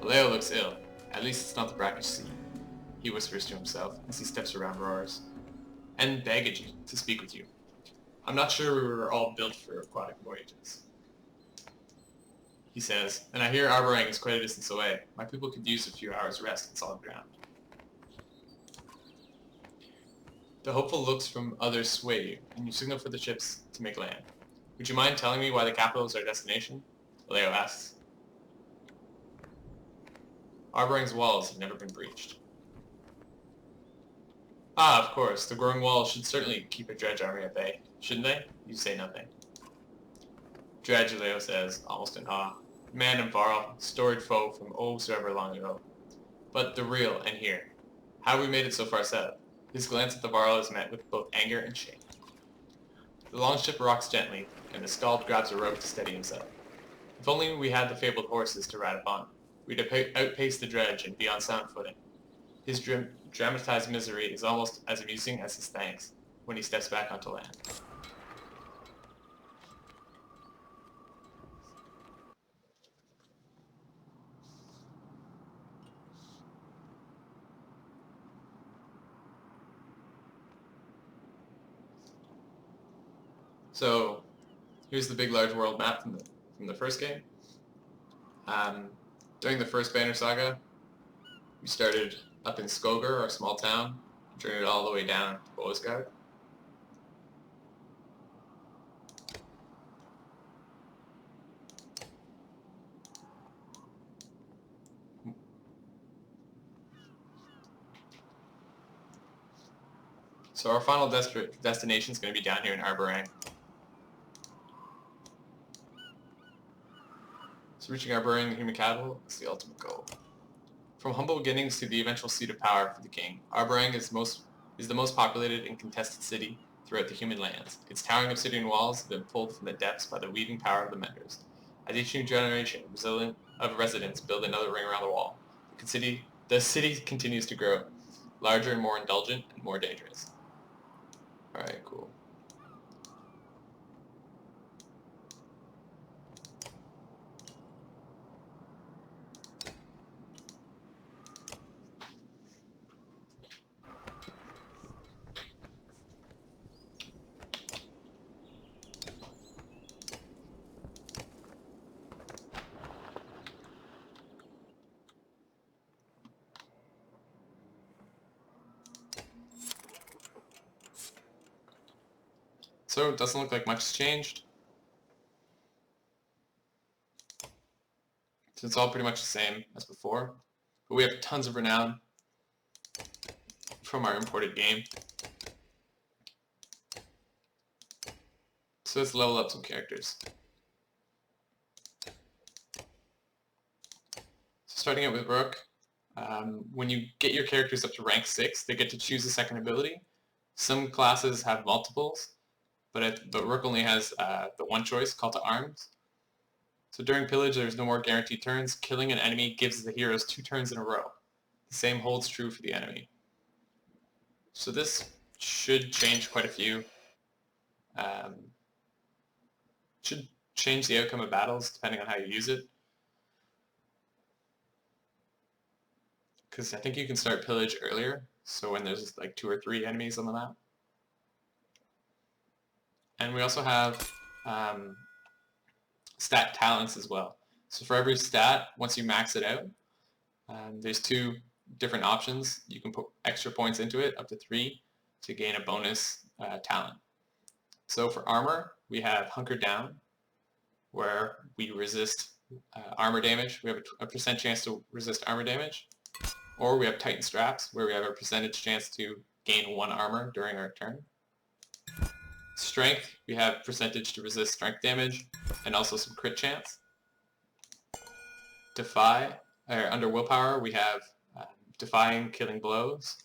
Leo looks ill. At least it's not the brackish sea, he whispers to himself as he steps around roars. And baggage to speak with you. I'm not sure we were all built for aquatic voyages, he says, and I hear Arber is quite a distance away. My people could use a few hours rest on solid ground. The hopeful looks from others sway you, and you signal for the ships to make land. Would you mind telling me why the capital is our destination? Leo asks. Arberang's walls have never been breached. Ah, of course, the growing walls should certainly keep a dredge army at bay, shouldn't they? You say nothing. Dredge, Leo says, almost in awe. Man and Varl, storied foe from oh so ever long ago. But the real and here. How have we made it so far south? His glance at the Varl is met with both anger and shame. The longship rocks gently, and the Skald grabs a rope to steady himself. If only we had the fabled horses to ride upon, we'd outpace the dredge and be on sound footing. His dramatized misery is almost as amusing as his thanks when he steps back onto land. So, here's the big large world map from the first game. During the first Banner Saga, we started up in Skogar, our small town, journeyed all the way down to Bosgard. So our final destination is going to be down here in Arber. So reaching Arber, the human capital, is the ultimate goal. From humble beginnings to the eventual seat of power for the king, Arber is the most populated and contested city throughout the human lands. Its towering obsidian walls have been pulled from the depths by the weaving power of the menders. As each new generation of residents build another ring around the wall, the city continues to grow, larger and more indulgent and more dangerous. Alright, cool. So it doesn't look like much has changed. So it's all pretty much the same as before. But we have tons of renown from our imported game. So let's level up some characters. So starting out with Rook, when you get your characters up to rank 6, they get to choose a second ability. Some classes have multiples, but Rook only has the one choice, Call to Arms. So during Pillage, there's no more guaranteed turns. Killing an enemy gives the heroes 2 turns in a row. The same holds true for the enemy. So this should change quite a few. Should change the outcome of battles depending on how you use it. Because I think you can start Pillage earlier, so when there's like 2 or 3 enemies on the map. And we also have stat talents as well. So for every stat, once you max it out, there's 2 different options. You can put extra points into it, up to 3, to gain a bonus talent. So for armor, we have Hunker Down, where we resist armor damage. We have a percent chance to resist armor damage. Or we have Titan Straps, where we have a percentage chance to gain 1 armor during our turn. Strength, we have percentage to resist strength damage, and also some crit chance. Under willpower, we have defying killing blows,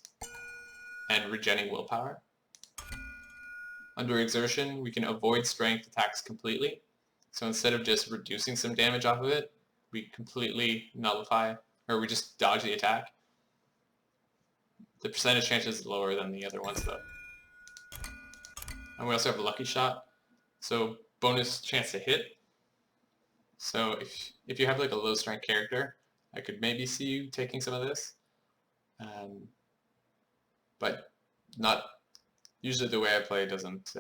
and regenerating willpower. Under exertion, we can avoid strength attacks completely. So instead of just reducing some damage off of it, we completely nullify, or we just dodge the attack. The percentage chance is lower than the other ones though. And we also have a lucky shot, so bonus chance to hit. So if you have like a low strength character, I could maybe see you taking some of this, but not usually the way I play doesn't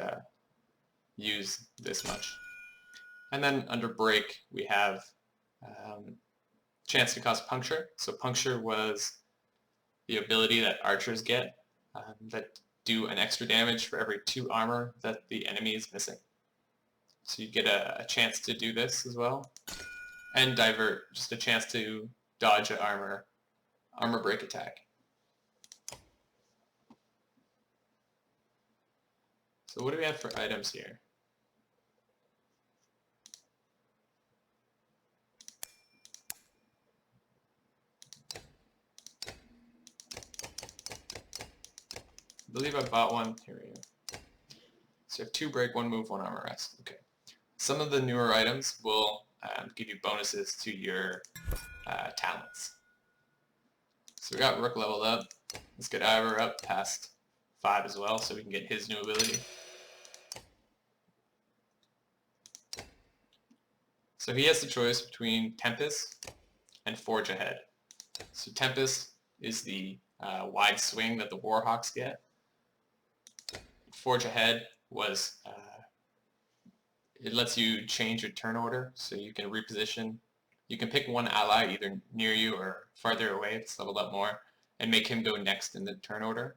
use this much. And then under break we have chance to cause puncture. So puncture was the ability that archers get that do an extra damage for every 2 armor that the enemy is missing. So you get a chance to do this as well. And divert, just a chance to dodge an armor break attack. So what do we have for items here? I believe I bought one. Here we go. So you have 2 break, 1 move, 1 armor rest. Okay. Some of the newer items will give you bonuses to your talents. So we got Rook leveled up. Let's get Arber up past 5 as well, so we can get his new ability. So he has the choice between Tempest and Forge Ahead. So Tempest is the wide swing that the Warhawks get. Forge Ahead was, it lets you change your turn order, so you can reposition. You can pick one ally either near you or farther away if it's leveled up more, and make him go next in the turn order.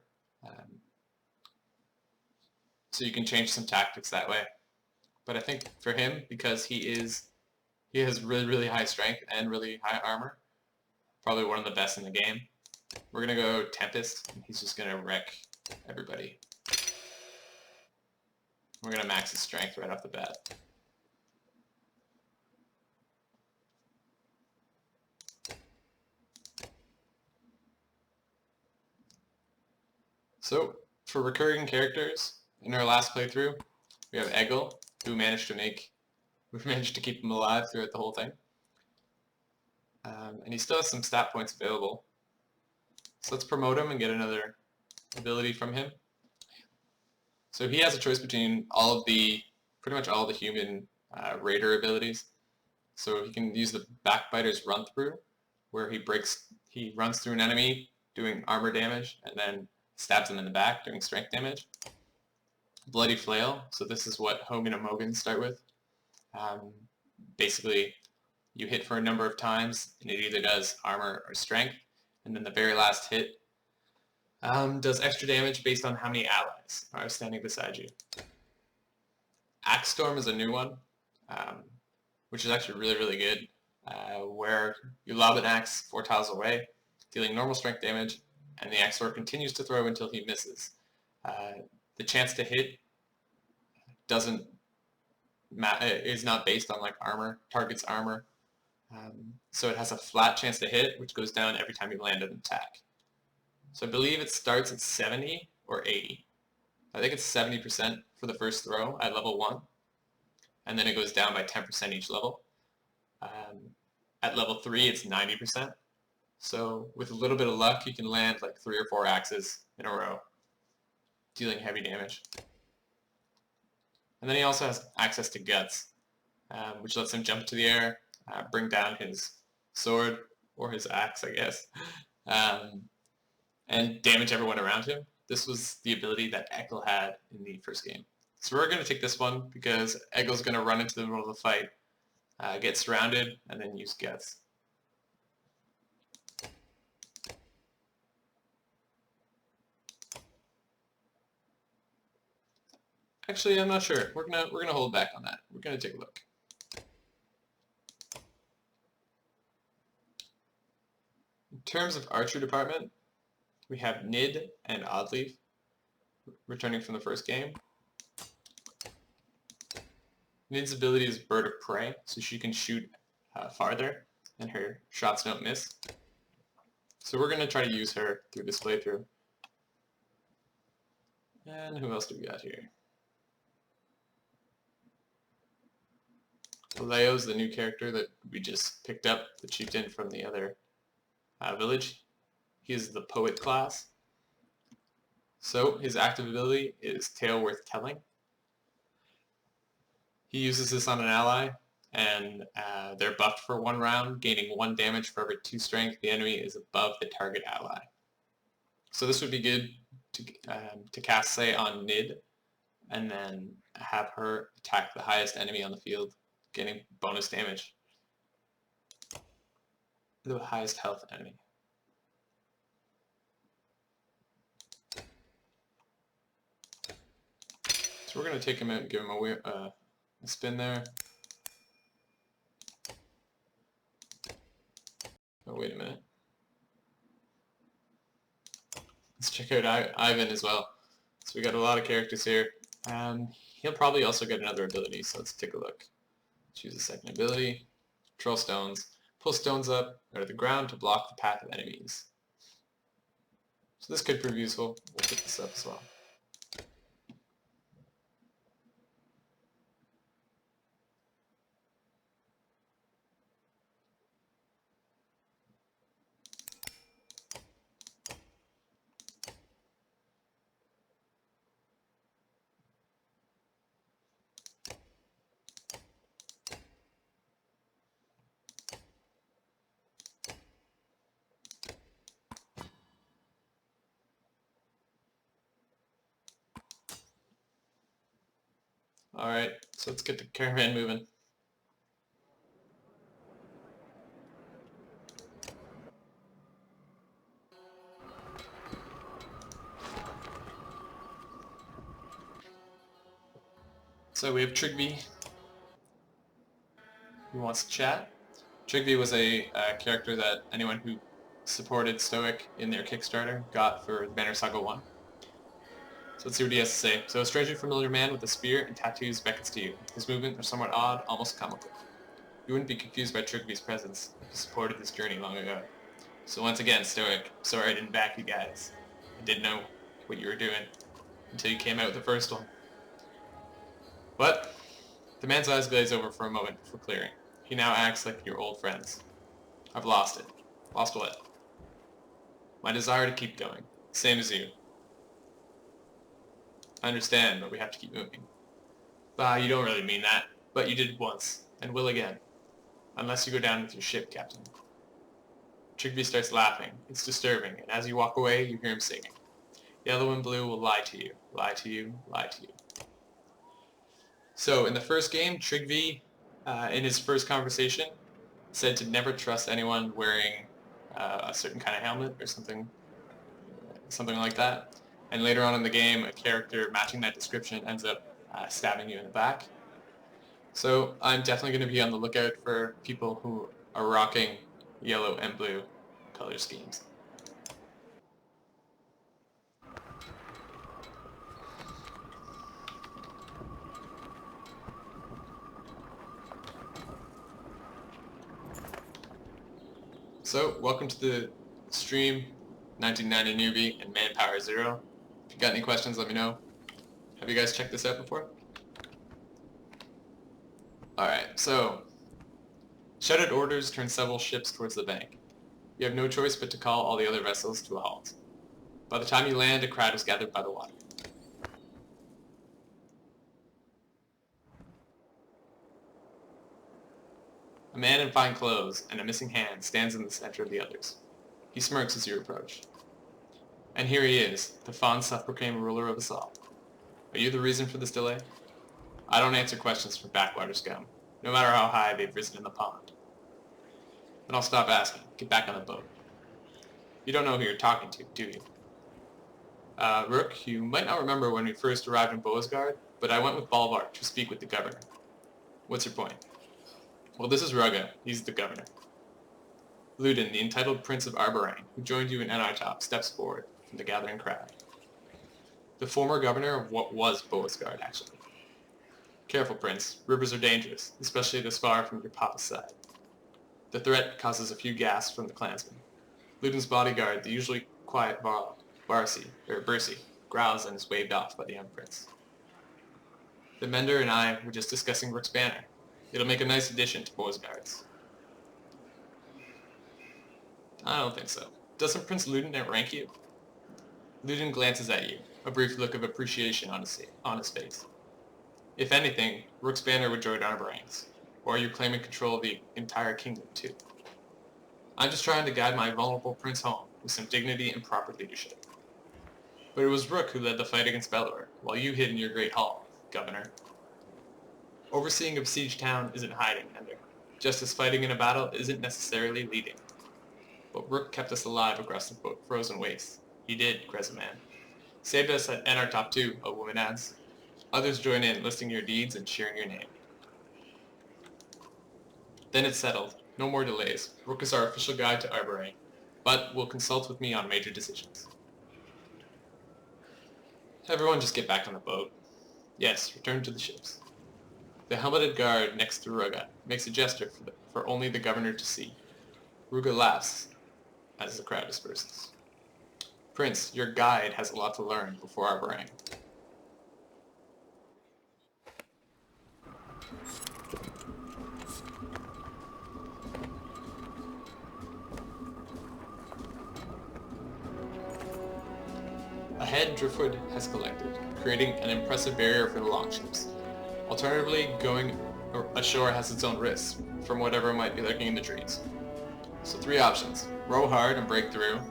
So you can change some tactics that way. But I think for him, because he has really, really high strength and really high armor, probably one of the best in the game, we're going to go Tempest, and he's just going to wreck everybody. We're going to max his strength right off the bat. So, for recurring characters, in our last playthrough, we have Egil, who we managed to keep him alive throughout the whole thing. And he still has some stat points available. So let's promote him and get another ability from him. So he has a choice between pretty much all the human raider abilities. So he can use the Backbiter's run through, where he runs through an enemy doing armor damage and then stabs them in the back doing strength damage. Bloody Flail, so this is what Hogan and Mogan start with. Basically, you hit for a number of times and it either does armor or strength, and then the very last hit does extra damage based on how many allies are standing beside you. Axe Storm is a new one, which is actually really, really good, where you lob an axe 4 tiles away, dealing normal strength damage, and the axe storm continues to throw until he misses. The chance to hit is not based on like armor, target's armor. So it has a flat chance to hit, which goes down every time you land an attack. So I believe it starts at 70 or 80. I think it's 70% for the first throw at level 1, and then it goes down by 10% each level. At level 3, it's 90%. So with a little bit of luck, you can land like 3 or 4 axes in a row, dealing heavy damage. And then he also has access to Guts, which lets him jump to the air, bring down his sword, or his axe, I guess, and damage everyone around him. This was the ability that Egil had in the first game. So we're going to take this one because Egil's going to run into the middle of the fight, get surrounded, and then use Guts. Actually, I'm not sure. We're gonna hold back on that. We're gonna take a look. In terms of archer department, we have Nid and Oddleaf returning from the first game. Nid's ability is Bird of Prey, so she can shoot farther, and her shots don't miss. So we're gonna try to use her through this playthrough. And who else do we got here? Leo's the new character that we just picked up, the chieftain from the other village. He is the poet class. So his active ability is Tale Worth Telling. He uses this on an ally, and they're buffed for 1 round, gaining 1 damage for every 2 strength the enemy is above the target ally. So this would be good to cast, say, on Nid, and then have her attack the highest enemy on the field, getting bonus damage. The highest health enemy. So we're going to take him out and give him a spin there. Oh, wait a minute. Let's check out Ivan as well. So we got a lot of characters here. He'll probably also get another ability, so let's take a look. Choose a second ability. Control stones. Pull stones up out of the ground to block the path of enemies. So this could prove useful. We'll pick this up as well. Alright, so let's get the caravan moving. So we have Trigby, who wants to chat. Trigby was a character that anyone who supported Stoic in their Kickstarter got for the Banner Saga 1. So let's see what he has to say. So a strangely familiar man with a spear and tattoos beckons to you. His movements are somewhat odd, almost comical. You wouldn't be confused by Trigby's presence if you supported this journey long ago. So once again, Stoic, sorry I didn't back you guys. I didn't know what you were doing until you came out with the first one. But the man's eyes glaze over for a moment before clearing. He now acts like your old friends. I've lost it. Lost what? My desire to keep going. Same as you. I understand, but we have to keep moving. You don't really mean that. But you did once, and will again. Unless you go down with your ship, Captain. Trigby starts laughing. It's disturbing, and as you walk away, you hear him singing. Yellow and blue will lie to you, lie to you, lie to you. So, in the first game, Trigby, in his first conversation, said to never trust anyone wearing a certain kind of helmet or something like that. And later on in the game, a character matching that description ends up stabbing you in the back. So I'm definitely going to be on the lookout for people who are rocking yellow and blue color schemes. So, welcome to the stream, 1990 newbie and manpower 0. If you got any questions, let me know. Have you guys checked this out before? Alright, so shouted orders turn several ships towards the bank. You have no choice but to call all the other vessels to a halt. By the time you land, a crowd is gathered by the water. A man in fine clothes and a missing hand stands in the center of the others. He smirks as you approach. And here he is, the fond self-proclaimed ruler of us all. Are you the reason for this delay? I don't answer questions from backwater scum, no matter how high they've risen in the pond. Then I'll stop asking. Get back on the boat. You don't know who you're talking to, do you? Rook, you might not remember when we first arrived in Boasgard, but I went with Bolvar to speak with the governor. What's your point? Well, this is Rugga. He's the governor. Ludin, the entitled Prince of Arber, who joined you in Enartop, steps forward from the gathering crowd. The former governor of what was Boasgard, actually. Careful, Prince. Rivers are dangerous, especially this far from your papa's side. The threat causes a few gasps from the clansmen. Ludin's bodyguard, the usually quiet Bersi, growls and is waved off by the young prince. The Mender and I were just discussing Rook's banner. It'll make a nice addition to Boasgard's. I don't think so. Doesn't Prince Ludin outrank you? Ludin glances at you, a brief look of appreciation on his face. If anything, Rook's banner would join our ranks. Or are you claiming control of the entire kingdom too? I'm just trying to guide my vulnerable prince home with some dignity and proper leadership. But it was Rook who led the fight against Belor, while you hid in your great hall, Governor. Overseeing a besieged town isn't hiding, Ender. Just as fighting in a battle isn't necessarily leading. But Rook kept us alive across the frozen wastes. He did, Crescent Man. Saved us and our top 2, a woman adds. Others join in, listing your deeds and cheering your name. Then it's settled. No more delays. Rook is our official guide to Arber, but will consult with me on major decisions. Everyone just get back on the boat. Yes, return to the ships. The helmeted guard next to Ruga makes a gesture for only the governor to see. Ruga laughs as the crowd disperses. Prince, your guide has a lot to learn before our barang. Ahead, driftwood has collected, creating an impressive barrier for the longships. Alternatively, going ashore has its own risks, from whatever might be lurking in the trees. So 3 options. Row hard and break through.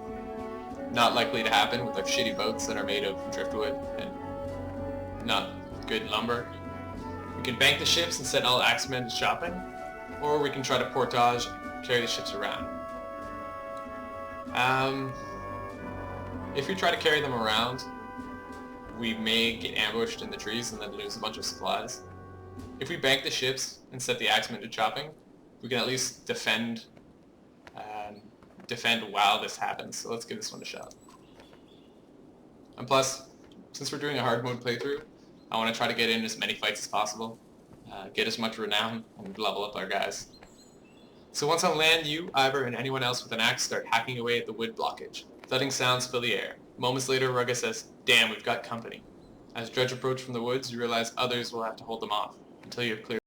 Not likely to happen with our shitty boats that are made of driftwood and not good lumber. We can bank the ships and send all axemen to shopping, or we can try to portage and carry the ships around. If we try to carry them around, we may get ambushed in the trees and then lose a bunch of supplies. If we bank the ships and set the axemen to chopping, we can at least defend while this happens. So let's give this one a shot. And plus, since we're doing a hard mode playthrough, I want to try to get in as many fights as possible, get as much renown, and level up our guys. So once on land, you, Arber, and anyone else with an axe start hacking away at the wood blockage. Thudding sounds fill the air. Moments later, Ruga says, "Damn, we've got company." As Dredge approach from the woods, you realize others will have to hold them off until you have cleared